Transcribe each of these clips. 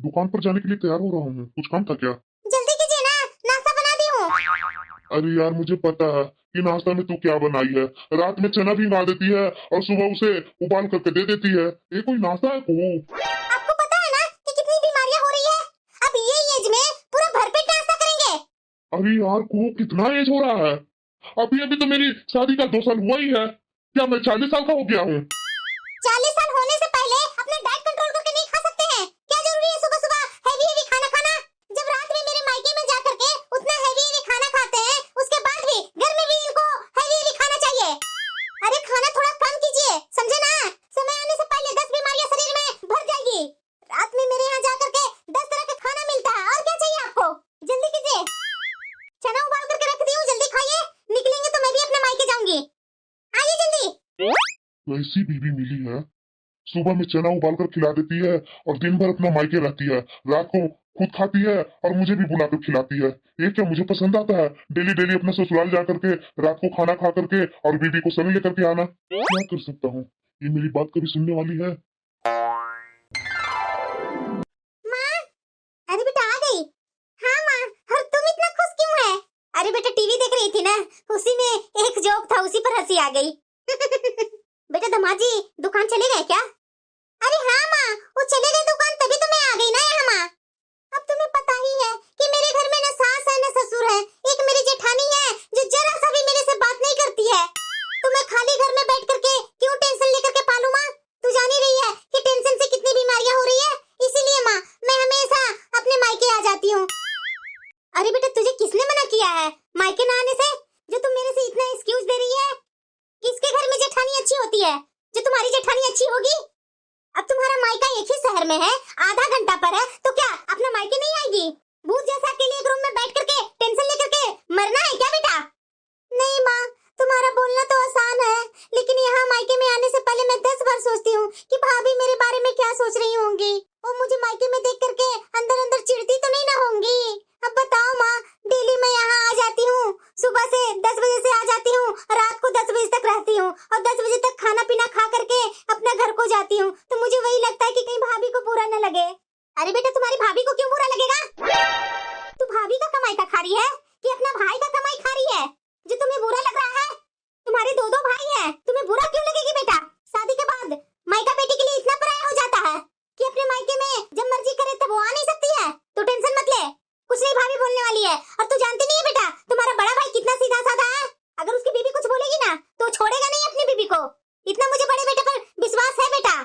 दुकान पर जाने के लिए तैयार हो रहा हूँ। कुछ काम था क्या? जल्दी कीजिए ना, नाश्ता बना दी हूँ। अरे यार, मुझे पता है कि नाश्ता में तू क्या बनाई है। रात में चना भी भिगा देती है और सुबह उसे उबाल करके दे देती है। ये कोई नाश्ता है को? आपको पता है ना कि कितनी बीमारियां हो रही है। अब ये एज में पूरा भरपेट नाश्ता करेंगे? अरे यार को, कितना एज हो रहा है? अभी अभी तो मेरी शादी का 2 साल हुआ ही है। क्या मैं 40 साल का हो गया हूँ? 40 साल होने से पहले अपना डाइट कंट्रोल करके नहीं खा सकते हैं? क्या जरूरी है सुबह सुबह हैवी हैवी खाना खाना? जब रात में मेरे मायके में जा करके उतना हैवी हैवी खाना खाते हैं, उसके बाद भी घर में भी इनको हैवी हैवी खाना चाहिए। अरे खाना थोड़ा कम कीजिए, समझे ना? समय आने से पहले 10 बीमारियां शरीर में भर जाएगी। रात में मेरे यहाँ जा करके 10 तरह का खाना मिलता है, और क्या चाहिए आपको? जल्दी कीजिए। चना उबाल करके रख दी हूँ, जल्दी खाइए। निकलेंगे तो मैं भी अपने मायके जाऊंगी। आइए जल्दी। ऐसी बीवी मिली है, सुबह में चना उबाल कर खिला देती है और दिन भर अपना मायके रहती है। रात को खुद खाती है और मुझे भी बुलाकर खिलाती है। ये क्या मुझे पसंद आता है? डेली डेली अपने ससुराल जा करके रात को खाना खा करके और बीवी को संग लेकर के आना। क्या कर सकता हूँ? ये मेरी बात कभी सुनने वाली है? माँ, अरे बेटा आ गई। हाँ माँ, और तुम इतना खुश क्यों है? अरे बेटा टीवी देख रही थी ना, उसी में एक जोक था, उसी पर हंसी आ गई। बेटा दमाजी दुकान चले गए क्या? अरे हाँ माँ, वो चले गए दुकान, तभी तो मैं आ गई ना यहाँ माँ। अब तुम्हें पता ही है कि मेरे घर में न सास है न ससुर है। एक मेरी जेठानी है जो जरा सा भी मेरे से बात नहीं करती है। तो मैं खाली घर में बैठ करके क्यों टेंशन लेकर के पालूं माँ? तू जान ही रही है कि टेंशन से कितनी बीमारियां हो रही है। इसीलिए माँ मैं हमेशा अपने मायके आ जाती हूँ। अरे बेटा तुझे किसने मना किया है मायके न आने से, जो तुम मेरे से इतना एक्सक्यूज दे रही है? किसके घर में जेठानी अच्छी होती है? जो तुम्हारी जेठानी अच्छी होगी? अब तुम्हारा मायका एक ही शहर में है, आधा घंटा पर है, तो क्या अपना मायके नहीं आएगी? भूत जैसा अकेले एक रूम में बैठ करके टेंशन लेकर के मरना है क्या बेटा? नहीं माँ, तुम्हारा बोलना तो आसान है, लेकिन यहाँ मायके में आने से पहले मैं 10 बार सोचती हूँ कि भाभी मेरे बारे में क्या सोच रही होंगी। और मुझे मायके में देख करके अंदर अंदर चिढ़ती तो नहीं ना होंगी? अब बताओ माँ, डेली मैं यहाँ आ जाती हूँ, सुबह से 10 बजे से आ जाती हूँ, रात को 10 बजे तक रहती हूँ और 10 बजे तक खाना पीना खा करके अपने घर को जाती हूँ। तो मुझे वही लगता है कि कहीं भाभी को बुरा न लगे। अरे बेटा तुम्हारी भाभी को क्यों बुरा लगेगा? तू भाभी का कमाई का खा रही है कि अपना भाई का कमाई खा रही है जो तुम्हें बुरा लग रहा है? तुम्हारे दो दो भाई हैं, तुम्हें बुरा क्यों लगेगी बेटा? शादी के बाद मायका बेटी के लिए इतना पराया हो जाता है कि अपने मायके में जब मर्जी करे तब वो आ नहीं सकती है। तो टेंशन मत ले, कुछ नहीं भाभी बोलने वाली है। और तू जानती नहीं है बेटा तुम्हारा बड़ा भाई कितना सीधा साधा है। अगर उसकी बीवी कुछ बोलेगी ना तो छोड़ेगा नहीं अपनी बीवी को। इतना मुझे बड़े बेटे पर विश्वास है बेटा।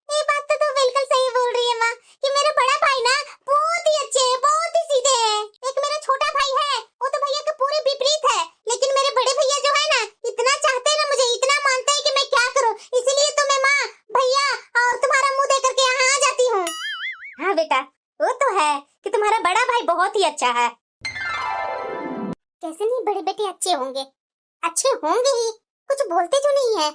ये बात तो तू बिल्कुल सही बोल रही है माँ कि मेरा बड़ा भाई ना बहुत ही अच्छे है, बहुत ही सीधे हैं। एक मेरा छोटा भाई है, वो तो भैया के पूरे विपरीत है, लेकिन मेरे बड़े भैया जो है ना इतना चाहते हैं ना मुझे, इतना मानते हैं कि मैं क्या करूँ। इसीलिए तो मैं माँ भैया और तुम्हारा मुँह देख करके यहाँ आ जाती हूँ। हाँ बेटा वो तो है कि तुम्हारा बड़ा भाई बहुत ही अच्छा है। कैसे नहीं बड़े बेटे अच्छे होंगे? अच्छे होंगे ही, कुछ बोलते जो नहीं है।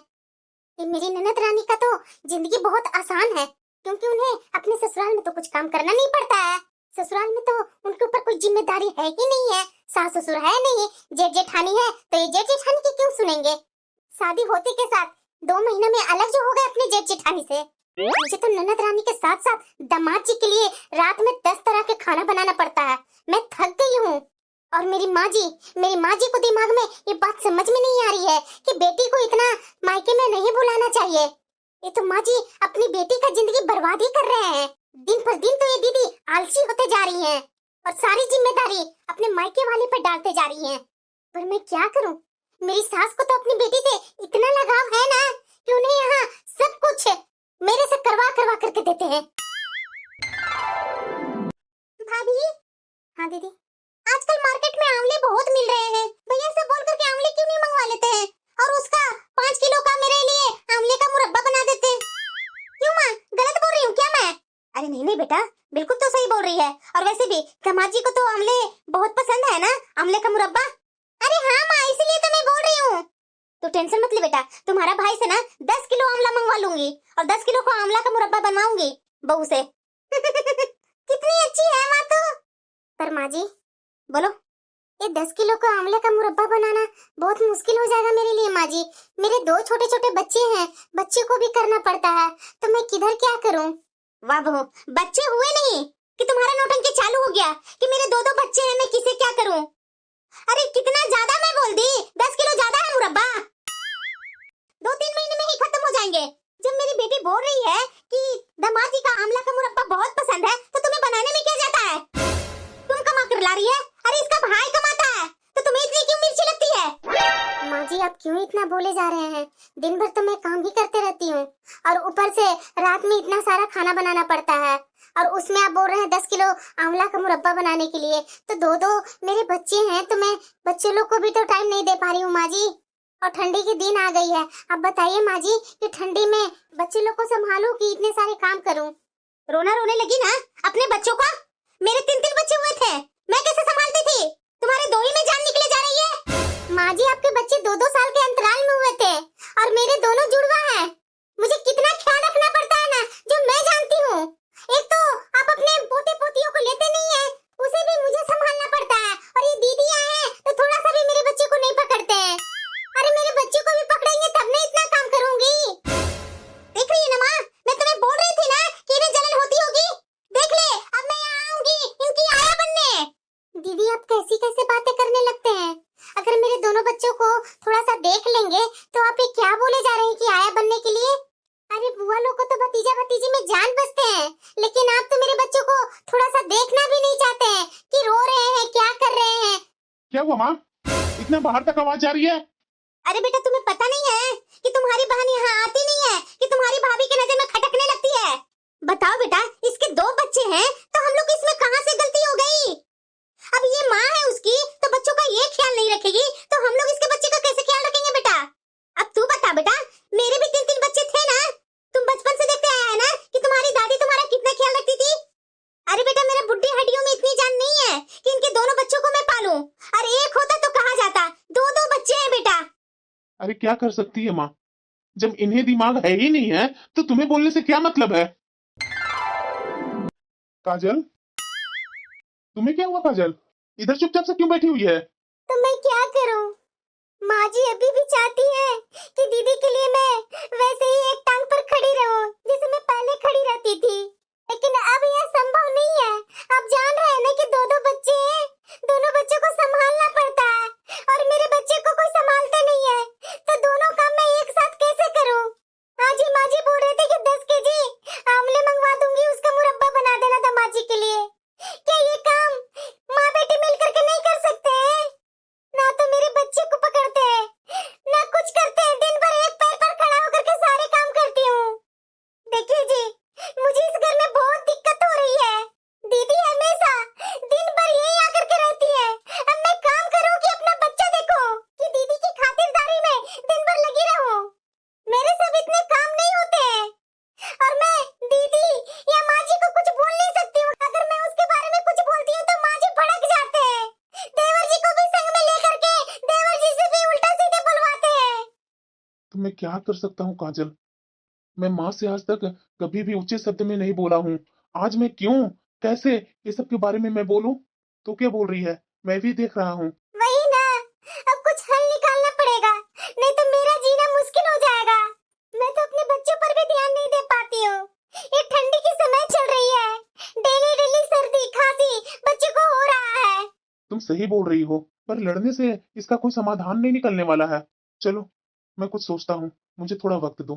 ये मेरी ननद रानी का तो जिंदगी बहुत आसान है, क्योंकि उन्हें अपने ससुराल में तो कुछ काम करना नहीं पड़ता है। ससुराल में तो उनके ऊपर कोई जिम्मेदारी है ही नहीं है, सास ससुर है नहीं, जेठ जेठानी है, तो ये जेठ जेठानी की क्यों सुनेंगे? शादी होते के साथ 2 महीने में अलग जो हो गए अपने जेठ जेठानी से। मुझे तो ननद रानी के साथ साथ दामाद जी के लिए रात में 10 तरह के खाना बनाना पड़ता है। मैं थक गई हूँ। और मेरी माँ जी को दिमाग में ये बात समझ में नहीं आ रही है कि बेटी को इतना मायके में नहीं बुलाना चाहिए। ये तो माँ जी अपनी बेटी का जिंदगी बर्बाद ही कर रहे हैं। दिन पर दिन तो ये दीदी आलसी होते जा रही हैं और सारी जिम्मेदारी अपने मायके वाले पर डालते जा रही हैं। पर मैं क्या करूं? मेरी सास को तो अपनी बेटी से इतना लगाव है ना कि उन्हें यहाँ सब कुछ मेरे से करवा करवा करके देते हैं। भाभी। हाँ दीदी। आजकल मार्केट में आंवले बहुत मिल रहे हैं, भैया से बोल करके आंवले क्यों नहीं मंगवा लेते हैं और उसका 5 किलो का मेरे लिए आंवले का मुरब्बा बना देते हैं। क्यों माँ, गलत बोल रही हूँ क्या मैं? अरे नहीं नहीं बेटा, बिल्कुल तो सही बोल रही है। और वैसे भी दामाद जी को तो आंवले बहुत पसंद है ना, आंवले का मुरब्बा। अरे हाँ माँ, इसीलिए तो मैं बोल रही हूँ। तो टेंशन मत ले बेटा, तुम्हारा भाई से ना 10 किलो आंवला मंगवा लूंगी और 10 किलो को आंवला का मुरब्बा बनवाऊंगी बहू से। कितनी अच्छी है माँ तू। पर माँ जी बोलो, ये 10 किलो का आंवले का मुरब्बा बनाना बहुत मुश्किल हो जाएगा मेरे लिए माँ जी। मेरे 2 छोटे छोटे बच्चे हैं, बच्चे को भी करना पड़ता है, तो मैं किधर क्या करूँ? वाह बहू, बच्चे हुए नहीं कि तुम्हारा नौटंकी चालू हो गया कि मेरे दो दो बच्चे हैं, मैं किसे क्या करूं? अरे कितना ज्यादा मैं बोल दी, 10 किलो ज्यादा है मुरब्बा। 2-3 महीने में ही खत्म हो जाएंगे। जब मेरी बेटी बोल रही है कि दामाद जी का आंवला का मुरब्बा बहुत पसंद है, तो तुम्हें बनाने में क्या जाता है? तुम कमा कर ला रही है, अरे इसका भाई कमाता है, तो तुम्हें इतनी क्यों मिर्ची लगती है? माँ जी आप क्यों इतना बोले जा रहे हैं? दिन भर तो मैं काम ही करते रहती हूँ और ऊपर से रात में इतना सारा खाना बनाना पड़ता है, और उसमें आप बोल रहे हैं 10 किलो आंवला का मुरब्बा बनाने के लिए। तो दो दो मेरे बच्चे हैं, तो मैं बच्चे लोग को भी तो टाइम नहीं दे पा रही हूँ माँ जी। और ठंडी के दिन आ गई है, अब बताइए माँ जी कि ठंडी में बच्चे लोग को संभालूं कि इतने सारे काम करूं? रोना रोने लगी ना अपने बच्चों का? मेरे 3-3 बच्चे हुए थे, मैं कैसे संभालती थी? तुम्हारे 2 ही में जान निकले जा रही है। माँ जी आपके बच्चे 2-2 साल के अंतराल में हुए थे और मेरे दोनों जुड़वा हैं। मुझे कितना ख्याल रखना पड़ता है ना, जो मैं जानती हूँ। एक तो आप अपने पोते पोतियों को लेते नहीं है, उसे भी मुझे संभालना पड़ता है, और ये दीदियाँ हैं तो थोड़ा सा भी मेरे बच्चे को नहीं पकड़ते हैं। अरे मेरे बच्चे को भी पकड़ेंगे तब मैं इतना काम करूंगी। देख रही है ना माँ, मैं तुम्हें बोल रही थी ना कि इन्हें जलन होती होगी। देख ले, अब मैं यहाँ आऊंगी इनकी आया बनने। दीदी आप कैसी कैसे बातें करने लगते हैं? अगर मेरे दोनों बच्चों को थोड़ा सा देख लेंगे तो आप ये क्या बोले जा रहे हैं कि आया बनने के लिए? अरे बुआ लोग को तो भतीजा भतीजी में जान बसते हैं, लेकिन आप तो मेरे बच्चों को थोड़ा सा देखना भी नहीं चाहते हैं कि रो रहे हैं, क्या कर रहे हैं। क्या हुआ माँ, इतना बाहर तक आवाज जा रही है? अरे बेटा तुम्हें पता नहीं है कि तुम्हारी बहन यहाँ आती नहीं है कि तुम्हारी भाभी की नजर में खटकने लगती है? बताओ बेटा, इसके 2 बच्चे हैं तो हम लोग इसमें कहाँ से गलती हो गई? अब ये माँ है उसकी तो बच्चों का ये ख्याल नहीं रखेगी तो हम लोग इसके बच्चे का कैसे ख्याल रखेंगे बेटा? अब तू बता बेटा, मेरे भी 3-3 बच्चे थे ना, तुम बचपन से देखते आए हैं ना कि तुम्हारी दादी तुम्हारा कितना ख्याल रखती थी। अरे बेटा मेरे बुढ़ी हड्डियों में इतनी जान नहीं है कि इनके दोनों बच्चों को मैं पालूं। अरे एक होता तो कहा जाता, 2-2 बच्चे हैं बेटा। अरे क्या कर सकती है माँ, जब इन्हें दिमाग है ही नहीं है तो तुम्हें बोलने से क्या मतलब है? काजल, तुम्हें क्या हुआ काजल? इधर चुपचाप से क्यों बैठी हुई है? तो मैं क्या करूं? माँ जी अभी भी चाहती है कि दीदी के लिए मैं वैसे ही एक टांग पर खड़ी रहूं जैसे मैं पहले खड़ी रहती थी, लेकिन अब यह संभव नहीं है। आप जान रहे हैं ना कि 2-2 बच्चे हैं, दोनों बच्चों को संभालना पड़ता है और मेरे बच्चे को कोई संभालता नहीं है, तो दोनों काम मैं एक साथ कैसे करूं? आज ही माँ जी बोल रहे थे कि 10 केजी आंवले मंगवा दूंगी, उसका मुरब्बा बना देना दामाद जी के लिए। क्या ये काम माँ बेटी मिल करके नहीं कर सकते हैं? ना तो मेरे बच्चे को पकड़ते हैं, ना कुछ करते हैं, दिन भर एक पैर पर खड़ा होकर के सारे काम करती हूँ। देखिए जी, मुझे इस घर में बहुत दिक्कत हो रही है। दीदी हमेशा दिन भर यही आकर के रहती है। अब मैं काम करूँ कि अपना बच्चा देखूं कि दीदी की खातिरदारी में दिन भर लगी रहूं? मेरे से अब इतने काम नहीं होते हैं, और मैं दीदी या माँ जी को कुछ बोल नहीं सकती हूँ। अगर मैं उसके बारे में कुछ बोलती हूँ तो माँ जी भड़क जाते हैं, देवर जी को भी संग में लेकर के देवर जी से भी उल्टा सीधे बुलवाते हैं। तो मैं क्या कर सकता हूँ काजल, मैं माँ से आज तक कभी भी ऊंचे शब्द में नहीं बोला हूँ। आज मैं क्यों, कैसे ये सब के बारे में मैं बोलूं? तो क्या बोल रही है, मैं भी देख रहा हूँ। वही ना, अब कुछ हल निकालना पड़ेगा, नहीं तो मेरा जीना मुश्किल हो जाएगा। मैं तो अपने बच्चों पर भी ध्यान नहीं दे पाती हूँ। ये ठंडी की समय चल रही है, डेली डेली सर्दी खांसी बच्चे को हो रहा है। तुम सही बोल रही हो, पर लड़ने से इसका कोई समाधान नहीं निकलने वाला है। चलो मैं कुछ सोचता हूँ, मुझे थोड़ा वक्त दो।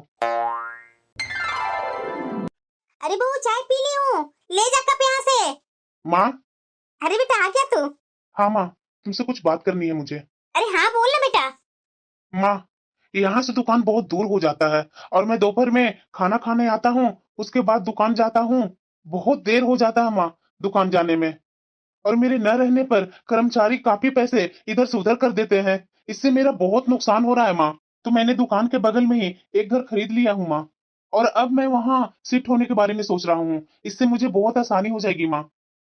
अरे बहू चाय पी ली हूँ, ले जा कप यहाँ से। माँ। अरे बेटा आ क्या तू? हाँ माँ, तुमसे कुछ बात करनी है मुझे। अरे हाँ बोल ना बेटा। माँ, यहाँ से दुकान बहुत दूर हो जाता है और मैं दोपहर में खाना खाने आता हूँ, उसके बाद दुकान जाता हूँ। बहुत देर हो जाता है माँ दुकान जाने में, और मेरे न रहने पर कर्मचारी काफी पैसे इधर से उधर कर देते हैं। इससे मेरा बहुत नुकसान हो रहा है माँ। तो मैंने दुकान के बगल में ही एक घर खरीद लिया हूँ माँ, और अब मैं वहाँ शिफ्ट होने के बारे में सोच रहा हूँ। इससे मुझे बहुत आसानी हो जाएगी माँ।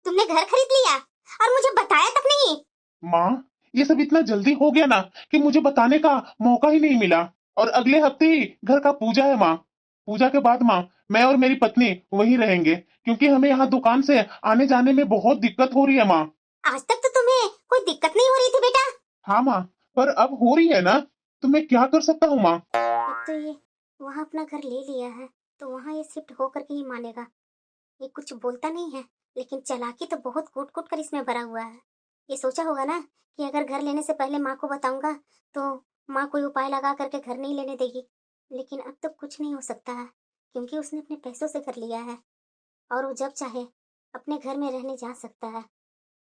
तुमने घर खरीद लिया और मुझे बताया तक नहीं? माँ, ये सब इतना जल्दी हो गया ना कि मुझे बताने का मौका ही नहीं मिला, और अगले हफ्ते ही घर का पूजा है माँ। पूजा के बाद माँ, मैं और मेरी पत्नी वहीं रहेंगे, क्योंकि हमें यहाँ दुकान से आने जाने में बहुत दिक्कत हो रही है माँ। आज तक तो तुम्हें कोई दिक्कत नहीं हो रही थी बेटा। हाँ माँ, पर अब हो रही है ना, तो मैं क्या कर सकता हूँ माँ? एक तो ये वहाँ अपना घर ले लिया है तो वहाँ ये शिफ्ट होकर के ही मानेगा, ये कुछ बोलता नहीं है, लेकिन चालाकी तो बहुत कूट कूट कर इसमें भरा हुआ है। ये सोचा होगा ना कि अगर घर लेने से पहले माँ को बताऊंगा तो माँ कोई उपाय लगा करके घर नहीं लेने देगी। लेकिन अब तो कुछ नहीं हो सकता है, क्योंकि उसने अपने पैसों से घर लिया है और वो जब चाहे अपने घर में रहने जा सकता है।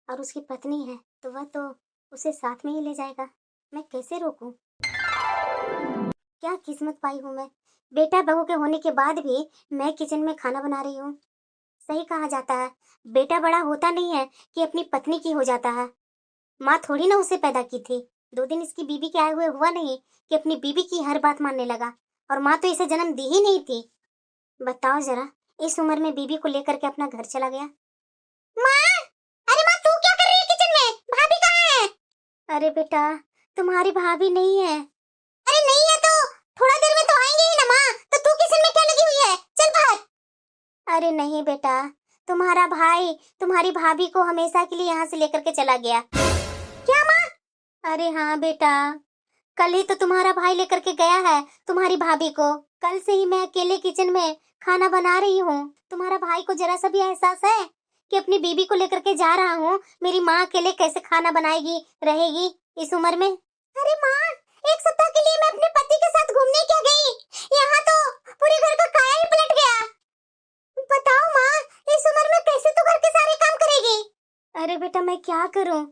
और उसकी पत्नी है तो वह तो उसे साथ में ही ले जाएगा। मैं कैसे रोकूं? क्या किस्मत पाई हूँ मैं, बेटा बहू के होने के बाद भी मैं किचन में खाना बना रही हूँ। सही कहा जाता है, बेटा बड़ा होता नहीं है कि अपनी पत्नी की हो जाता है। माँ थोड़ी ना उसे पैदा की थी। 2 दिन इसकी बीबी के आए हुए हुआ नहीं कि अपनी बीबी की हर बात मानने लगा। और माँ तो इसे जन्म दी ही नहीं थी। बताओ जरा, इस उम्र में बीबी को लेकर के अपना घर चला गया। माँ! अरे माँ, तू क्या कर रही है किचन में? भाभी कहाँ है? अरे बेटा, तुम्हारी भाभी नहीं है। अरे नहीं है तो थोड़ा देर में तो आएंगे ही ना माँ, तो तू किचन में क्या लगी हुई है? चल बाहर। अरे नहीं बेटा, तुम्हारा भाई तुम्हारी भाभी को हमेशा के लिए यहाँ से लेकर के चला गया। क्या माँ? अरे हाँ बेटा, कल ही तो तुम्हारा भाई लेकर के गया है तुम्हारी भाभी को। कल से ही मैं अकेले किचन में खाना बना रही हूँ। तुम्हारा भाई को जरा सा भी एहसास है कि अपनी बीबी को लेकर के जा रहा हूँ, मेरी माँ अकेले कैसे खाना बनाएगी, रहेगी इस उम्र में? अरे माँ, 1 सप्ताह के लिए मैं अपने पति के साथ घूमने क्या गई, यहाँ तो पूरे घर का काया ही पलट गया। बताओ माँ, इस उम्र में कैसे तू घर के सारे काम करेगी? अरे बेटा, मैं क्या करूँ,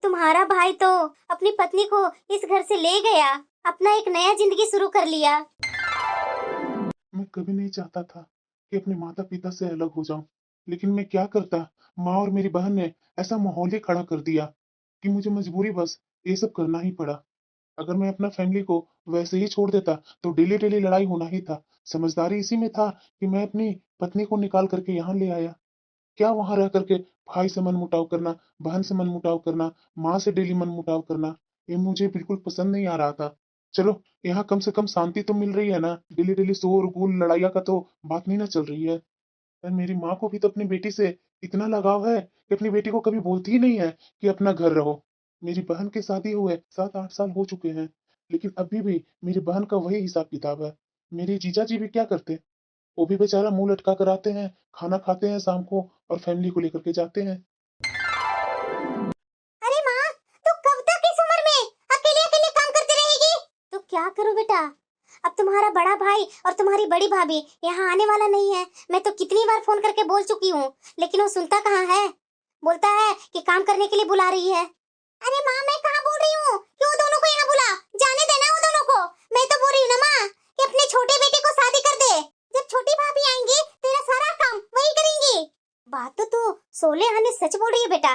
तुम्हारा भाई तो अपनी पत्नी को इस घर से ले गया, अपना एक नया जिंदगी शुरू कर लिया। मैं कभी नहीं चाहता था कि अपने माता पिता से अलग हो जाऊं, लेकिन मैं क्या करता। माँ और मेरी बहन ने ऐसा माहौल ही खड़ा कर दिया कि मुझे मजबूरी बस ये सब करना ही पड़ा। अगर मैं अपना फैमिली को वैसे ही छोड़ देता तो डेली डेली लड़ाई होना ही था। समझदारी इसी में था कि मैं अपनी पत्नी को निकाल करके यहाँ ले आया। क्या वहां रह करके भाई से मन मुटाव करना, बहन से मन मुटाव करना, माँ से डेली मन मुटाव करना, ये मुझे बिल्कुल पसंद नहीं आ रहा था। चलो, यहाँ कम से कम शांति तो मिल रही है ना, डेली डेली शोर गुल लड़ाइया का तो बात नहीं ना चल रही है। और मेरी माँ को भी तो अपनी बेटी से इतना लगाव है कि अपनी बेटी को कभी बोलती ही नहीं है कि अपना घर रहो। मेरी बहन के शादी हुए 7-8 साल हो चुके हैं, लेकिन अभी भी मेरी बहन का वही हिसाब किताब है। मेरे जीजा जी भी क्या करते, वो भी बेचारा मुंह लटका कर आते हैं, खाना खाते हैं शाम को और फैमिली को लेकर के जाते हैं। अरे माँ, तू कब तक इस उम्र में अकेले अकेले काम करती रहेगी? तो क्या करूं बेटा, अब तुम्हारा बड़ा भाई और तुम्हारी बड़ी भाभी यहाँ आने वाला नहीं है। मैं तो कितनी बार फोन करके बोल चुकी हूँ, लेकिन वो सुनता कहाँ है। बोलता है कि काम करने के लिए बुला रही है। अरे माँ, मैं कहाँ बोल रही हूँ कि वो दोनों को यहाँ बुला, जाने देना वो दोनों को। मैं तो बोल रही हूँ ना माँ कि अपने छोटे बेटे को शादी कर दे। जब छोटी भाभी आएंगी तेरा सारा काम वही करेंगी। बात तो तू 16 आने सच बोल रही है बेटा।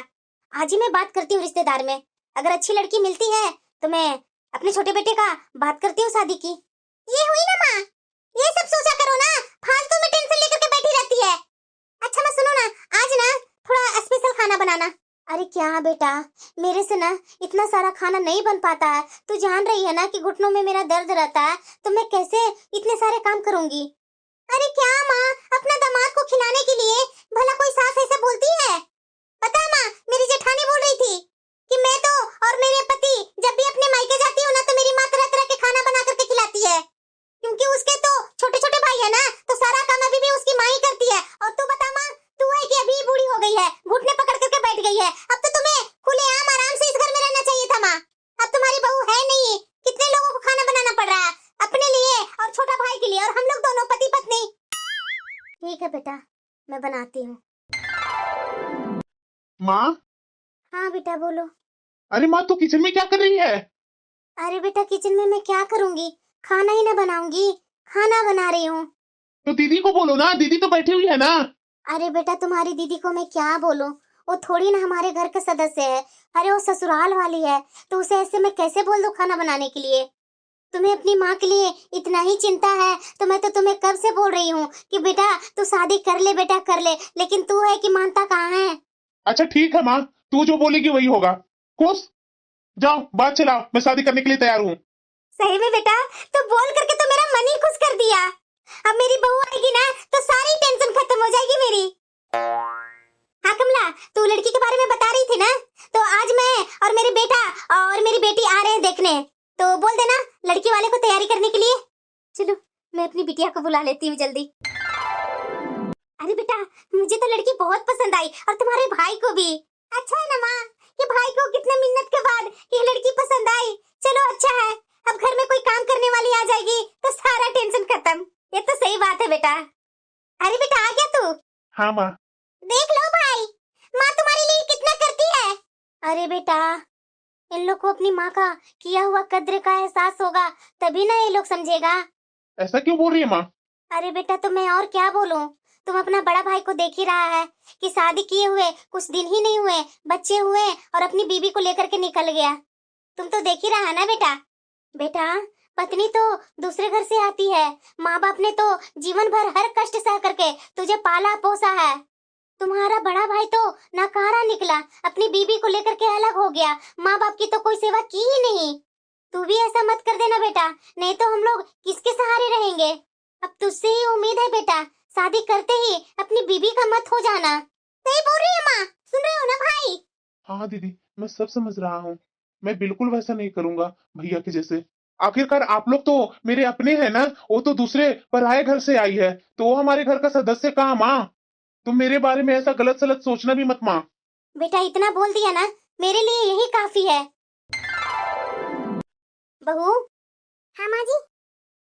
आज ही मैं बात करती हूँ रिश्तेदार में, अगर अच्छी लड़की मिलती है तो मैं अपने छोटे बेटे का बात करती हूँ शादी की। ये हुई ना माँ, ये सब सोचा करो ना, फालतू में टेंशन लेकर के बैठी रहती है। अच्छा मैं सुनो ना, आज ना थोड़ा स्पेशल खाना बनाना। अरे क्या बेटा, मेरे से ना इतना सारा खाना नहीं बन पाता है। तू जान रही है ना कि घुटनों में मेरा दर्द रहता है, तो मैं कैसे इतने सारे काम करूंगी। अरे क्या माँ, अपना दामाद को खिलाने के लिए भला कोई सास ऐसे बोलती है? पता है माँ, मेरी जेठानी बोल रही थी कि मैं तो और मेरे पति जब भी अपने मायके जाती हूँ ना तो मेरी माँ तरह तरह के खाना बना करके खिलाती है, क्योंकि उसके तो छोटे छोटे भाई है ना, तो सारा काम अभी भी उसकी माँ ही करती है। और तू बता माँ, तू है कि अभी बूढ़ी हो गई है, घुटने पकड़ करके बैठ गई है? अब तो तुम्हें खुलेआम आराम से इस घर में रहना चाहिए था माँ। अब तुम्हारी बहू है नहीं, कितने लोगों को खाना बनाना पड़ रहा है, अपने लिए और छोटा भाई के लिए, और हम लोग दोनों पति पत्नी। ठीक है बेटा, मैं बनाती हूँ। माँ, हाँ बेटा बोलो। अरे माँ, तू किचन में क्या कर रही है? अरे बेटा, किचन में मैं क्या करूंगी, खाना ही ना बनाऊंगी, खाना बना रही हूँ। तो दीदी को बोलो ना, दीदी तो बैठी हुई है ना। अरे बेटा, तुम्हारी दीदी को मैं क्या बोलूं, वो थोड़ी ना हमारे घर का सदस्य है। अरे वो ससुराल वाली है, तो उसे ऐसे मैं कैसे बोल दूं खाना बनाने के लिए? तुम्हें अपनी माँ के लिए इतना ही चिंता है तो मैं तो तुम्हें कब से बोल रही हूँ कि बेटा तू शादी कर ले, बेटा कर ले, लेकिन तू है कि मानता कहाँ है। अच्छा ठीक है माँ, तू जो बोलेगी वही होगा। खुश जाओ, बात चलाओ, मैं शादी करने के लिए तैयार हूँ। सही में बेटा, तो बोल करके तो मेरा मन ही खुश कर दिया। अब मेरी बहू आएगी ना तो सारी टेंशन खत्म हो जाएगी मेरी। हाँ कमला, तू लड़की के बारे में बता रही थी ना, तो आज मैं और मेरी बेटा और मेरी बेटी आ रहे हैं देखने, तो बोल देना लड़की वाले को तैयारी करने के लिए। चलो मैं अपनी बिटिया को बुला लेती हूँ जल्दी। अरे बेटा, मुझे मुझे तो लड़की बहुत पसंद आई और तुम्हारे भाई को भी। अच्छा है ना माँ, ये भाई को कितने मिन्नत के बाद ये लड़की पसंद आई। चलो अच्छा है, अब घर में कोई काम करने वाली आ जाएगी तो सारा टेंशन खत्म। ये तो सही बात है बेटा। अरे बेटा आ गया तू? हाँ माँ। देख लो भाई, माँ तुम्हारे लिए कितना करती है। अरे बेटा, इन लोग को अपनी माँ का किया हुआ कद्र का एहसास होगा, तभी ना ये लोग समझेगा। ऐसा क्यों बोल रही है माँ? अरे बेटा तो मैं और क्या बोलूं, तुम अपना बड़ा भाई को देख ही रहा है कि शादी किए हुए कुछ दिन ही नहीं हुए, बच्चे हुए और अपनी बीबी को लेकर के निकल गया। तुम तो देख ही रहा है ना बेटा। बेटा पत्नी तो दूसरे घर से आती है, माँ बाप ने तो जीवन भर हर कष्ट सह करके तुझे पाला पोसा है। तुम्हारा बड़ा भाई तो नकारा निकला, अपनी बीबी को लेकर के अलग हो गया, माँ बाप की तो कोई सेवा की ही नहीं। तू भी ऐसा मत कर देना बेटा, नहीं तो हम लोग किसके सहारे रहेंगे। अब तुझसे ही उम्मीद है बेटा, शादी करते ही अपनी बीबी का मत हो जाना। सही बोल रही है माँ, सुन रहे हो ना भाई? हाँ दीदी, मैं सब समझ रहा हूँ। मैं बिल्कुल वैसा नहीं करूंगा भैया के जैसे। आखिरकार आप लोग तो मेरे अपने हैं ना, वो तो दूसरे पराये घर से आई है, तो वो हमारे घर का सदस्य कहाँ माँ? तुम मेरे बारे में ऐसा गलत सलत सोचना भी मत माँ। बेटा इतना बोल दिया ना, मेरे लिए यही काफी है। बहू। हाँ माँ जी।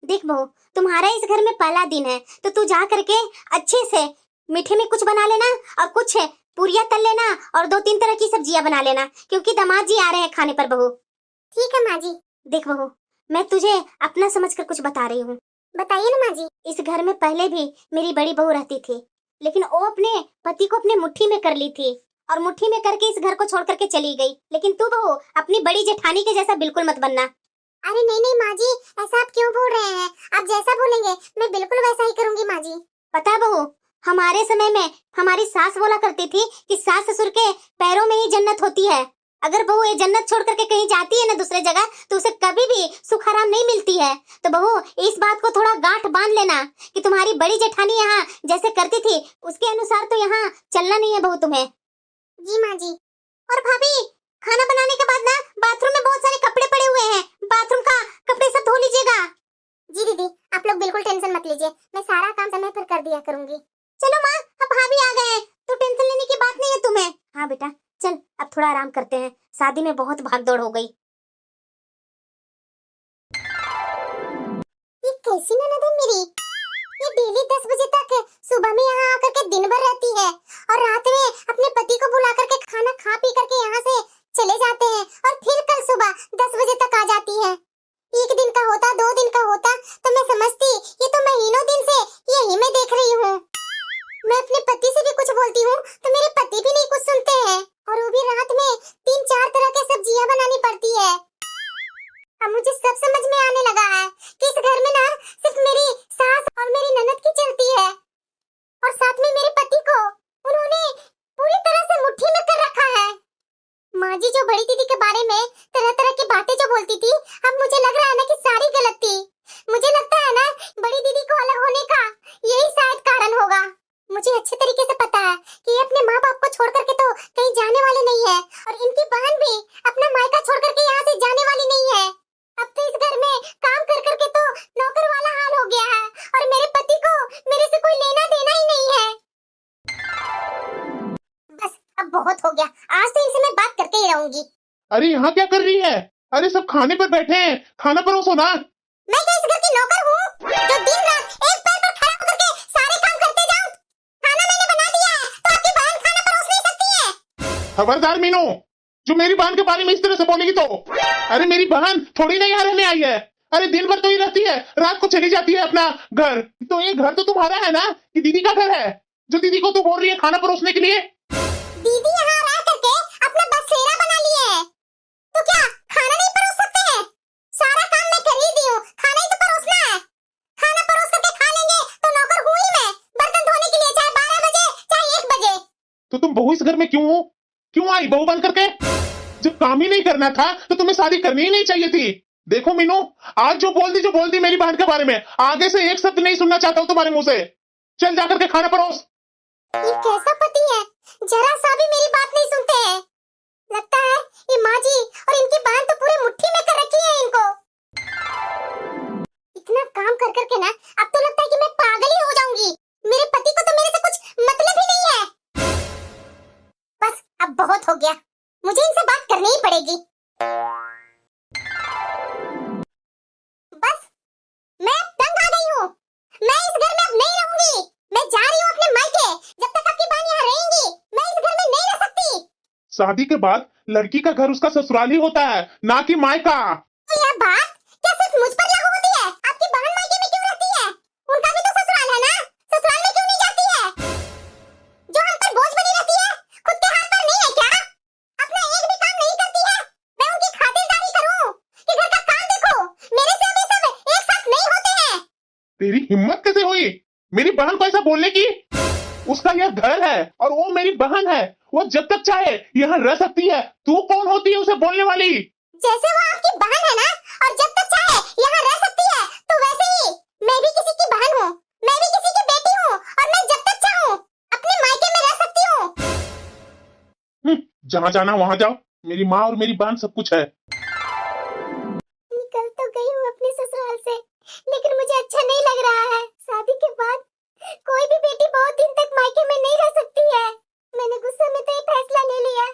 देख बहू, तुम्हारा इस घर में पहला दिन है, तो तू जा करके अच्छे से मीठे में कुछ बना लेना और कुछ पूरियां तल लेना और 2-3 तरह की सब्जियां बना लेना, क्योंकि दामाद जी आ रहे हैं खाने पर बहू। ठीक है माँ जी। देख बहू, मैं तुझे अपना समझकर कुछ बता रही हूँ। बताइए ना माँ जी। इस घर में पहले भी मेरी बड़ी बहू रहती थी, लेकिन वो अपने पति को अपने मुट्ठी में कर ली थी और मुट्ठी में करके इस घर को छोड़ करके चली गई। लेकिन तू बहू अपनी बड़ी जेठानी के जैसा बिल्कुल मत बनना। अरे नहीं नहीं माँ जी, ऐसा आप क्यों बोल रहे हैं? आप जैसा बोलेंगे मैं बिल्कुल वैसा ही करूंगी माँ जी। पता है बहू, हमारे समय में हमारी सास बोला करती थी कि सास ससुर के पैरों में ही जन्नत होती है। अगर बहू ये जन्नत छोड़ करके कहीं जाती है ना दूसरे जगह, तो उसे कभी भी सुख आराम नहीं मिलती है। तो बहू इस बात को थोड़ा गांठ बांध लेना कि तुम्हारी बड़ी जेठानी यहाँ जैसे करती थी उसके अनुसार तो यहाँ चलना नहीं है बहू तुम्हें। जी माँ जी। और भाभी, खाना बनाने के बाद ना बाथरूम में बहुत सारे कपड़े पड़े हुए हैं, बाथरूम का कपड़े सब धो लीजिएगा। जी दीदी, आप लोग बिल्कुल टेंशन मत लीजिए, मैं सारा काम समय पर कर दिया करूंगी। चलो माँ, अब भाभी आ गए हैं तो टेंशन लेने की बात नहीं है तुम्हें। हाँ बेटा चल, अब थोड़ा आराम करते हैं, शादी में बहुत भागदौड़ हो गई। ये कैसी ननद है मेरी, ये डेली 10 बजे तक सुबह में यहाँ आकर के दिन भर रहती है और रात में अपने पति को बुला करके खाना खा पी करके यहाँ से चले जाते हैं और फिर कल सुबह 10 बजे तक आ जाती है। एक दिन का होता, 2 दिन का होता तो मैं समझती, ये तो महीनों दिन से यही मैं देख रही हूँ। मैं अपने पति से भी कुछ बोलती हूँ तो मेरे पति भी नहीं कुछ सुनते हैं, और वो भी रात में 3-4 तरह के सब्जियां बनानी पड़ती है। अब मुझे सब समझ में आने लगा है कि इस घर में ना सिर्फ मेरी सास और मेरी ननद की चलती है, और साथ में मेरे पति को उन्होंने पूरी तरह से मुट्ठी में कर रखा है। माँ जी जो बड़ी दीदी के बारे में तरह तरह की बातें जो बोलती थी, अब मुझे लग रहा है ना कि सारी गलत थी। मुझे लगता है ना बड़ी दीदी को अलग होने का यही शायद कारण होगा। मुझे अच्छे तरीके से पता है कि ये अपने माँ बाप को छोड़ करके तो कहीं जाने वाले नहीं है, और इनकी बहन भी अपना मायका छोड़ करके यहाँ से जाने वाली नहीं है। अब तो इस घर में काम कर करके तो नौकर वाला हाल हो गया है, और मेरे पति को मेरे से कोई लेना देना ही नहीं है। बस अब बहुत हो गया, आज तो इनसे मैं बात करके ही रहूंगी। अरे यहाँ क्या कर रही है? अरे सब खाने पर बैठे हैं, खाना परोसो ना। मैं क्या इस घर की नौकर हूँ जो दिन रात एक पैर पर खड़ा होकर के सारे काम करते जाऊँ? खाना मैंने बना दिया है तो आपकी बहन खाना परोस नहीं सकती है? खबरदार मीनू, जो मेरी बहन के बारे में इस तरह से बोलेगी तो। अरे मेरी बहन थोड़ी नहीं यहाँ रहने आई है, अरे दिन भर तो ही रहती है, रात को चली जाती है अपना घर। तो ये घर तो तुम्हारा है ना कि दीदी का घर है, जो दीदी को तू बोल रही है खाना परोसने के लिए? दीदी यहाँ रह करके अपना बसेरा बना लिए है, तो क्या खाना नहीं परोस सकते हैं? सारा काम मैं कर ही दी हूँ, खाना ही तो परोसना है। खाना परोस करके खा लेंगे तो नौकर हूँ ही मैं, बर्तन धोने के लिए चाहे 12 बजे चाहे 1 बजे। तो तुम बहू इस घर में क्यों क्यों आई बहू बन करके? जब काम ही नहीं करना था तो तुम्हें शादी करनी ही नहीं चाहिए थी। देखो मीनू, आज जो बोल दी मेरी बहन के बारे में, आगे से एक शब्द नहीं सुनना चाहता हूँ तुम्हारे मुंह से। चल जाकर के खाना परोस। ये कैसा पति है, जरा सा भी मेरी बात नहीं सुनते हैं। लगता है ये माँ जी और इनकी बहन तो पूरी मुट्ठी में कर रखी है इनको। इतना काम कर करके ना अब तो लगता है कि मैं पागल ही हो जाऊंगी। मेरे पति को तो मेरे से कुछ मतलब ही नहीं है। बहुत हो गया, मुझे इनसे बात करनी ही पड़ेगी। बस, मैं अब तंग आ गई हूँ। मैं इस घर में अब नहीं रहूंगी। मैं जा रही हूँ अपने मायके। जब तक आपकी बहन यहाँ रहेंगी, मैं इस घर में नहीं रह सकती। शादी के बाद लड़की का घर उसका ससुराल ही होता है, ना कि मायका। तो यह बात क्या सिर्फ मुझ पर लागू होती है? आपकी बहन मायके में क्यों रहती है? उनका भी तो ससुराल है ना? ससुराल में क्यों नहीं जाती है? जो हम पर बोझ बनी रहती है, खुद के हाथ पर नहीं है क्या? अपना एक भी काम नहीं करती है। मैं उनकी खातिरदारी करूं कि घर का काम देखो? मेरे से अब ये सब एक साथ नहीं होते हैं। तेरी हिम्मत कैसे हुई मेरी बहन को ऐसा बोलने की? उसका यह घर है और वो मेरी बहन है। वो जब तक चाहे यहाँ रह सकती है। तू कौन होती है उसे बोलने वाली? जैसे वो आपकी बहन है ना, और जब तक चाहे यहाँ रह सकती है, तो वैसे ही मैं भी किसी की बहन हूँ। मैं भी किसी की बेटी हूँ, और मैं जब तक चाहूँ अपने मायके में रह सकती हूँ। जहाँ जाना वहाँ जाओ। मेरी माँ और मेरी बहन सब कुछ है। निकल तो गई हूँ अपने ससुराल से, लेकिन मुझे अच्छा नहीं लग रहा है। शादी के बाद कोई भी बेटी बहुत दिन तक मायके में नहीं रह सकती है। मैंने गुस्से में तो ये फैसला ले लिया,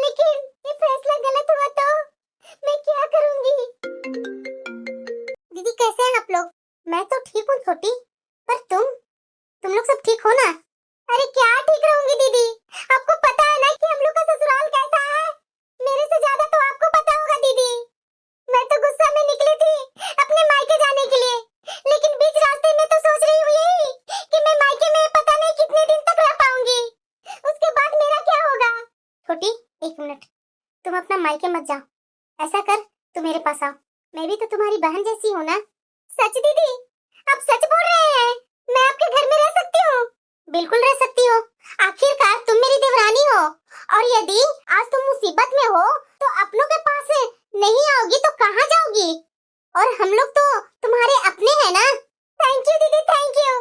लेकिन ये फैसला गलत हुआ तो मैं क्या करूंगी? दीदी कैसे हैं आप लोग? मैं तो ठीक हूँ छोटी, पर तुम लोग सब ठीक हो ना? अरे क्या ठीक रहूंगी दीदी, आपको पता है ना कि हम लोग का ससुराल कैसा है। मेरे से ज्यादा तो आपको पता होगा दीदी। मैं तो गुस्सा में निकली थी अपने मायके जाने के लिए, लेकिन बीच रास्ते में तो सोच रही हूँ यही कि मैं मायके में पता नहीं कितने दिन तक रह पाऊंगी। उसके बाद मेरा क्या होगा? छोटी, एक मिनट, तुम अपना मायके मत जाओ। ऐसा कर, तुम मेरे पास आओ। मैं भी तो तुम्हारी बहन जैसी हूँ ना? सच दीदी, आप सच बोल रहे हैं? मैं आपके घर में रह सकती हूँ? बिल्कुल रह सकती हो। आखिरकार तुम मेरी देवरानी हो, और यदि आज तुम मुसीबत में हो तो अपनों के पास नहीं आओगी तो कहाँ जाओगी? और हम लोग तो तुम्हारे अपने हैं ना? थैंक यू दीदी, थैंक यू।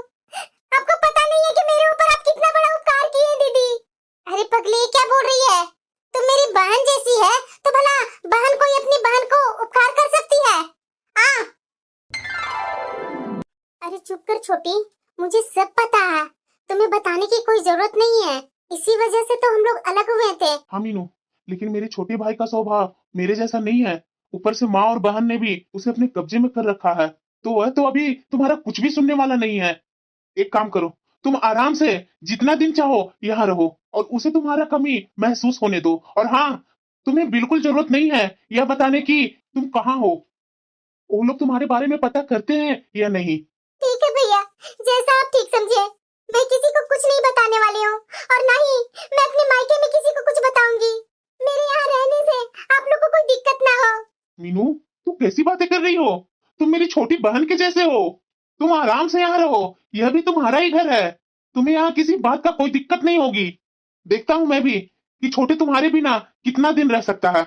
आपको पता नहीं है कि मेरे ऊपर आप कितना बड़ा उपकार किए हैं दीदी। अरे पगली, क्या बोल रही है? तुम मेरी बहन जैसी है तो भला बहन कोई अपनी बहन को उपकार कर सकती है? हाँ। अरे चुप कर छोटी, मुझे सब पता है। तुम्हें बताने की कोई जरूरत नहीं है। इसी वजह से तो हम लोग अलग हुए थे। हाँ मीनू, लेकिन मेरे छोटे भाई का स्वभाव मेरे जैसा नहीं है। ऊपर से माँ और बहन ने भी उसे अपने कब्जे में कर रखा है, तो वह तो अभी तुम्हारा कुछ भी सुनने वाला नहीं है। एक काम करो, तुम आराम से जितना दिन चाहो यहाँ रहो और उसे तुम्हारा कमी महसूस होने दो। और हाँ, तुम्हें बिल्कुल जरूरत नहीं है यह बताने की तुम कहाँ हो। वो लोग तुम्हारे बारे में पता करते हैं या नहीं? ठीक है भैया, जैसा आप ठीक समझे। मैं किसी को कुछ नहीं बताने वाली हूँ, और ना ही मैं अपने मायके में किसी को कुछ बताऊंगी। मेरे यहाँ रहने से आप लोगों को कोई दिक्कत ना हो। मीनू, तू कैसी बातें कर रही हो? तुम मेरी छोटी बहन के जैसे हो। तुम आराम से यहाँ रहो, यह भी तुम्हारा ही घर है। तुम्हें यहाँ किसी बात का कोई दिक्कत नहीं होगी। देखता हूँ मैं भी कि छोटे तुम्हारे बिना कितना दिन रह सकता है।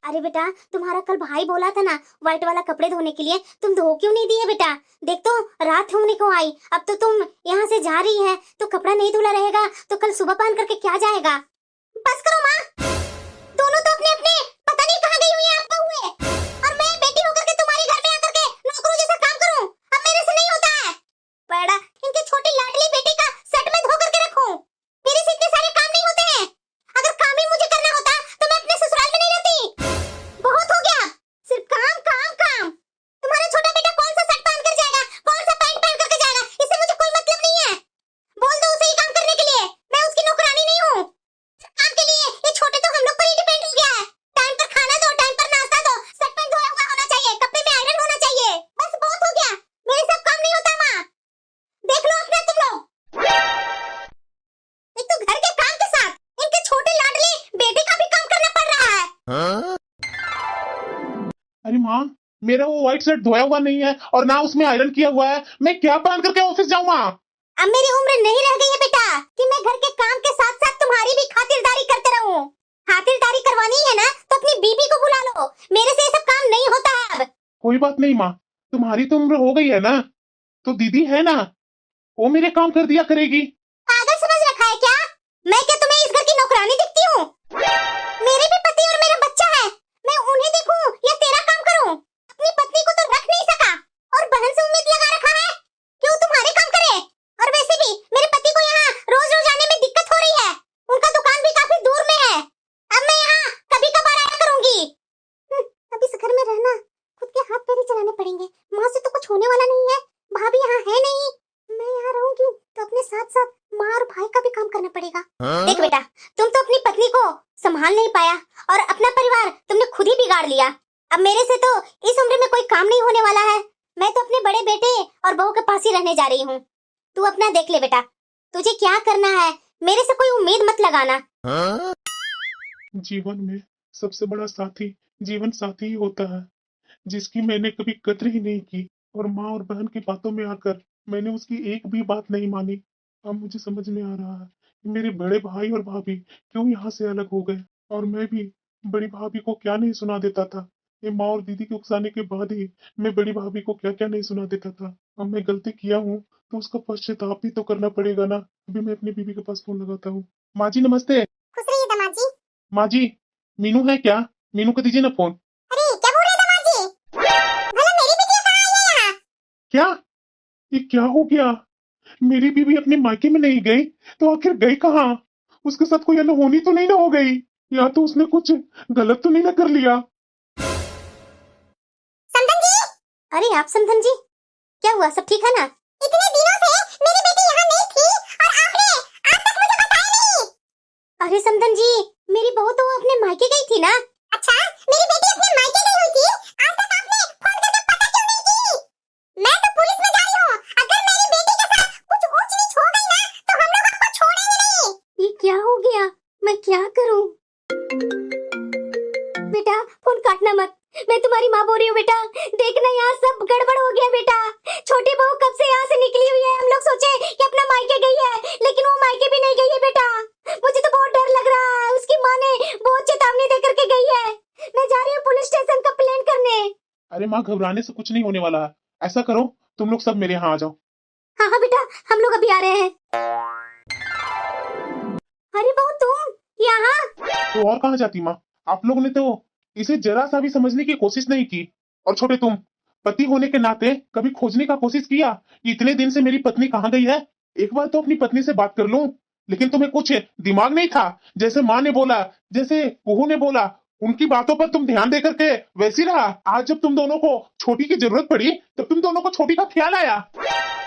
अरे बेटा, तुम्हारा कल भाई बोला था ना व्हाइट वाला कपड़े धोने के लिए, तुम धो क्यों नहीं दिए बेटा? देख तो रात होने को आई, अब तो तुम यहाँ से जा रही है तो कपड़ा नहीं धुला रहेगा तो कल सुबह पहन करके क्या जाएगा? बस करो माँ, दोनों तो अपने अपने पता नहीं कहाँ गई हुई हैं आपका हुए, और मैं बेटी होकर के तुम्हारे घर में आकर के नौकरों जैसा काम करूं? अब मेरे से नहीं होता है। बड़ा इनकी छोटी लाडली बेटी का सेट में धो करके रखूं? मेरे से इतने सारे काम नहीं होते हैं। अगर काम ही मुझे करना होता तो मैं अपने ससुराल में नहीं रहती। बहुत हो गया, सिर्फ काम काम काम। तुम्हारा छोटा बेटा कौन सा शर्ट पहन कर जाएगा, कौन सा पैंट पहन करके जाएगा, इससे मुझे कोई मतलब नहीं है। बोल दो उसे ही काम करने के लिए, मैं उसकी नौकरानी नहीं हूँ। काम के लिए ये छोटे तो हम लोग पर ही डिपेंड हो गया है। टाइम पर खाना दो, टाइम पर नाश्ता दो, शर्ट पैंट धोया हुआ होना चाहिए, कपड़े में आयरन होना चाहिए। बस बहुत हो गया, मेरे सब काम नहीं होता माँ। देख लो अपना तुम लोग, एक तो घर के काम के साथ इनके छोटे लाडले बेटे का भी काम करना पड़ रहा है। अरे माँ, मेरा वो व्हाइट शर्ट धोया हुआ नहीं है और ना उसमें आयरन किया हुआ है। मैं क्या पहन करके ऑफिस जाऊँ? अब मेरी उम्र नहीं रह गई है बेटा कि मैं घर के काम के साथ साथ तुम्हारी भी खातिरदारी करते रहूं। खातिरदारी करवानी है ना तो अपनी बीबी को बुला लो, मेरे से ये सब काम नहीं होता है अब। कोई बात नहीं माँ, तुम्हारी तो उम्र हो गई है ना, तो दीदी है ना, वो मेरे काम कर दिया करेगी। पागल समझ रखा है क्या? मैं क्या तुम्हें इस घर की नौकरानी दिखती हूँ? मेरे भी पति और मेरा बच्चा है, मैं उन्हें देखूं या तेरा काम करूं? अपनी पत्नी को तो रख नहीं सका और बहन से उम्मीद लगा रखा है क्यों तुम्हारे काम करे? और वैसे भी मेरे पति को यहाँ रोज रोज आने में दिक्कत हो रही है, उनका दुकान भी साथ साथ माँ और भाई का भी काम करना पड़ेगा। देख बेटा, तुम तो अपनी पत्नी को संभाल नहीं पाया और अपना परिवार तुमने खुद ही बिगाड़ लिया। अब मेरे से तो इस उम्र में कोई काम नहीं होने वाला है। मैं तो अपने बड़े बेटे और बहू के पास ही रहने जा रही हूँ। तू अपना देख ले बेटा, तुझे क्या करना है, मेरे से कोई उम्मीद मत लगाना। जीवन में सबसे बड़ा साथी जीवन साथी ही होता है, जिसकी मैंने कभी कद्र ही नहीं की, और माँ और बहन की बातों में आकर मैंने उसकी एक भी बात नहीं मानी। अब मुझे समझ में आ रहा है कि मेरे बड़े भाई और भाभी क्यों यहाँ से अलग हो गए, और मैं भी बड़ी भाभी को क्या नहीं सुना देता था। ये माँ और दीदी के उकसाने के बाद ही मैं बड़ी भाभी को क्या क्या नहीं सुना देता था। अब मैं गलती किया हूँ तो उसका पश्चाताप भी तो करना पड़ेगा ना। अभी मैं अपनी बीवी के पास फोन लगाता हूँ। माँ जी नमस्ते। खुश रहिए दामाद जी। माँ जी, मीनू है क्या? मीनू को दीजिए ना फोन। अरे क्या बोल रहे हैं दामाद जी? भला मेरी बिटिया कहाँ आई है यहाँ? क्या? ये क्या हो गया? मेरी बीवी अपने मायके में नहीं गई तो आखिर गई कहाँ? उसके साथ कोई अनहोनी तो नहीं ना हो गई, या तो उसने कुछ गलत तो नहीं ना कर लिया? समधन जी। अरे आप समधन जी, क्या हुआ, सब ठीक है ना? इतने दिनों से मेरी बेटी यहाँ नहीं थी और आपने आज तक मुझे बताया नहीं। अरे समधन जी, मेरी बहू तो अपने मायके गई थी ना। अच्छा, मेरी बेटी अपने मायके गई हुई थी, आज तक आपने फोन करके पता क्यों नहीं की? मैं तो पुलिस में जा रही हूँ, अगर मेरी बेटी के साथ कुछ ऊंच नीच हो गई ना तो हम लोग आपको छोड़ेंगे नहीं। ये क्या हो गया, मैं क्या करूँ? बेटा फोन काटना मत, मैं तुम्हारी माँ बोल रही हूँ। बेटा देखना, यहाँ सब गड़बड़ हो गया। बेटा छोटी बहू कब से यहाँ से निकली हुई है, हम लोग सोचे कि अपना मायके गई है, लेकिन वो मायके भी नहीं गई है। बेटा मुझे तो बहुत डर लग रहा है, उसकी माँ ने बहुत चेतावनी दे करके गई है। मैं जा रही हूँ पुलिस स्टेशन कंप्लेंट करने। अरे माँ, घबराने से कुछ नहीं होने वाला है। ऐसा करो, तुम लोग सब मेरे यहाँ आ जाओ। हाँ हाँ बेटा, हम लोग अभी आ रहे हैं। अरे बहू तुम यहाँ? तो और कहाँ जाती माँ? आप लोग ने तो इसे जरा सा भी समझने की कोशिश नहीं की। और छोटे, तुम पति होने के नाते कभी खोजने का कोशिश किया कि इतने दिन से मेरी पत्नी कहाँ गई है? एक बार तो अपनी पत्नी से बात कर लूं, लेकिन तुम्हें कुछ दिमाग नहीं था। जैसे माँ ने बोला, जैसे बहू ने बोला, उनकी बातों पर तुम ध्यान दे करके वैसी रहा। आज जब तुम दोनों को छोटी की जरूरत पड़ी तब तुम दोनों को छोटी का ख्याल आया।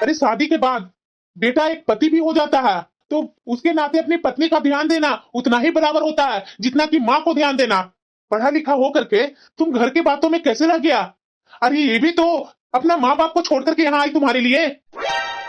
अरे शादी के बाद बेटा एक पति भी हो जाता है, तो उसके नाते अपनी पत्नी का ध्यान देना उतना ही बराबर होता है जितना कि माँ को ध्यान देना। पढ़ा लिखा हो करके तुम घर की बातों में कैसे रह गया? अरे ये भी तो अपना माँ बाप को छोड़ करके यहाँ आई तुम्हारे लिए।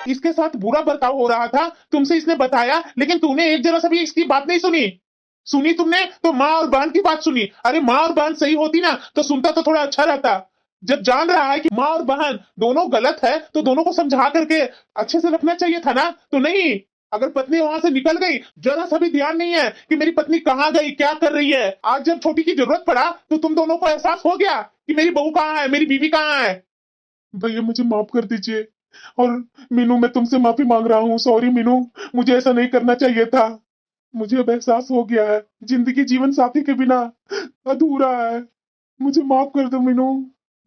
इसके साथ बुरा बर्ताव हो रहा था, तुमसे इसने बताया, लेकिन तूने एक जरा सा भी इसकी बात नहीं सुनी। सुनी तुमने तो माँ और बहन की बात सुनी। अरे माँ और बहन सही होती ना तो सुनता तो थोड़ा अच्छा रहता। जब जान रहा है कि माँ और बहन दोनों गलत है तो दोनों को समझा करके अच्छे से रखना चाहिए था ना। तो नहीं, अगर पत्नी वहां से निकल गई, जरा सा भी ध्यान नहीं है कि मेरी पत्नी कहाँ गई, क्या कर रही है। आज जब छोटी की जरूरत पड़ा तो तुम दोनों को एहसास हो गया कि मेरी बहू कहाँ है, मेरी बीवी कहाँ है। भैया मुझे माफ कर दीजिए, और मीनू मैं तुमसे माफी मांग रहा हूँ। सॉरी मीनू, मुझे ऐसा नहीं करना चाहिए था। मुझे अब एहसास हो गया है, जिंदगी जीवन साथी के बिना अधूरा है। मुझे माफ कर दो मीनू।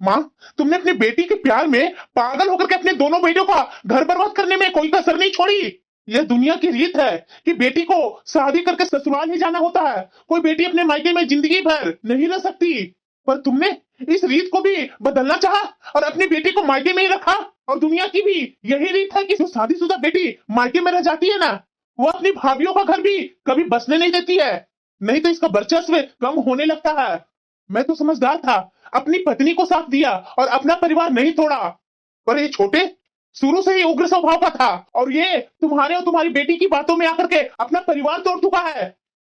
माँ, तुमने अपनी बेटी के प्यार में पागल होकर के अपने दोनों बेटियों का घर बर्बाद करने में कोई कसर नहीं छोड़ी। यह दुनिया की रीत है कि बेटी को शादी करके ससुराल ही जाना होता है। कोई बेटी अपने मायके में जिंदगी भर नहीं रह सकती, पर तुमने इस रीत को भी बदलना चाहा और अपनी बेटी को मायके में ही रखा। और दुनिया की भी यही रीत है कि जो शादीशुदा बेटी मायके में रह जाती है ना, वो अपनी भाभीयों का घर भी कभी बसने नहीं देती है, नहीं तो इसका वर्चस्व कम होने लगता है। मैं तो समझदार था, अपनी पत्नी को साथ दिया और अपना परिवार नहीं तोड़ा, पर ये छोटे शुरू से ही उग्र स्वभाव का था, और ये तुम्हारे और तुम्हारी बेटी की बातों में आकर के अपना परिवार तोड़ चुका है।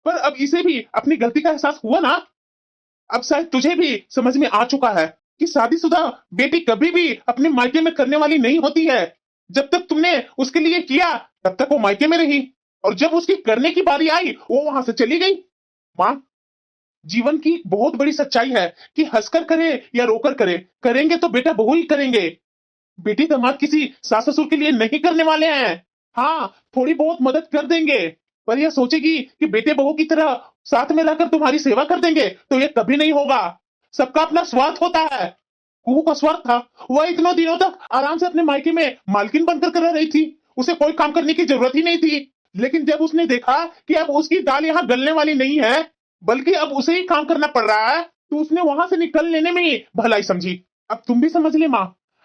पर अब इसे भी अपनी गलती का एहसास हुआ ना। अब शायद तुझे भी समझ में आ चुका है कि शादीशुदा बेटी कभी भी अपने मायके में करने वाली नहीं होती है। जब तक तुमने उसके लिए किया तब तक वो मायके में रही, और जब उसकी करने की बारी आई वो वहां से चली गई। माँ, जीवन की बहुत बड़ी सच्चाई है कि हंसकर करे या रोकर करे, करेंगे तो बेटा बहू ही करेंगे। बेटी दामाद किसी सास ससुर के लिए नहीं करने वाले हैं। हाँ, थोड़ी बहुत मदद कर देंगे, पर यह सोचेगी कि बेटे बहू की तरह साथ में रहकर तुम्हारी सेवा कर देंगे तो ये कभी नहीं होगा। सबका अपना स्वार्थ होता है। कुहू का स्वार्थ था, वह इतने दिनों तक आराम से अपने मायके में मालकिन बनकर कर रही थी, उसे कोई काम करने की जरूरत ही नहीं थी। लेकिन जब उसने देखा कि अब उसकी दाल यहाँ गलने वाली नहीं है, बल्कि अब उसे ही काम करना पड़ रहा है, तो उसने वहां से निकल लेने में ही भलाई समझी। अब तुम भी समझ ले माँ,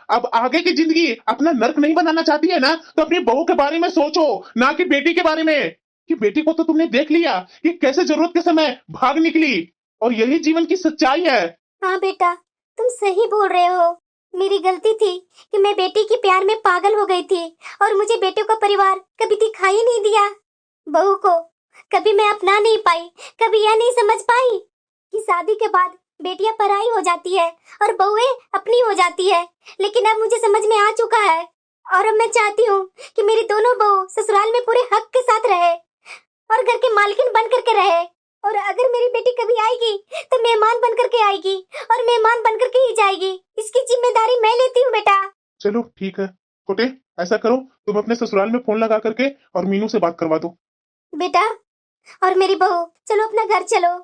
अब आगे की जिंदगी अपना नर्क नहीं बनाना चाहती है ना, तो अपनी बहू के बारे में सोचो, ना कि बेटी के बारे में। कि बेटी को तो तुमने देख लिया कि कैसे जरूरत के समय भाग निकली, और यही जीवन की सच्चाई है। हाँ बेटा, तुम सही बोल रहे हो। मेरी गलती थी कि मैं बेटी के प्यार में पागल हो गई थी और मुझे बेटे का परिवार कभी दिखाई नहीं दिया। बहू को कभी मैं अपना नहीं पाई, कभी यह नहीं समझ पाई कि शादी के बाद बेटियां पराई हो जाती है और बहुएं अपनी हो जाती है। लेकिन अब मुझे समझ में आ चुका है और अब मैं चाहती हूँ कि मेरी दोनों बहू ससुराल में पूरे हक के साथ रहे और घर के मालकिन बन करके रहे। और अगर मेरी बेटी कभी आएगी तो मेहमान बन करके आएगी और मेहमान बन करके ही जाएगी। इसकी जिम्मेदारी मैं लेती हूँ बेटा। चलो ठीक है छोटे, ऐसा करो तुम अपने ससुराल में फोन लगा करके और मीनू से बात करवा दो। बेटा और मेरी बहू, चलो अपना घर चलो।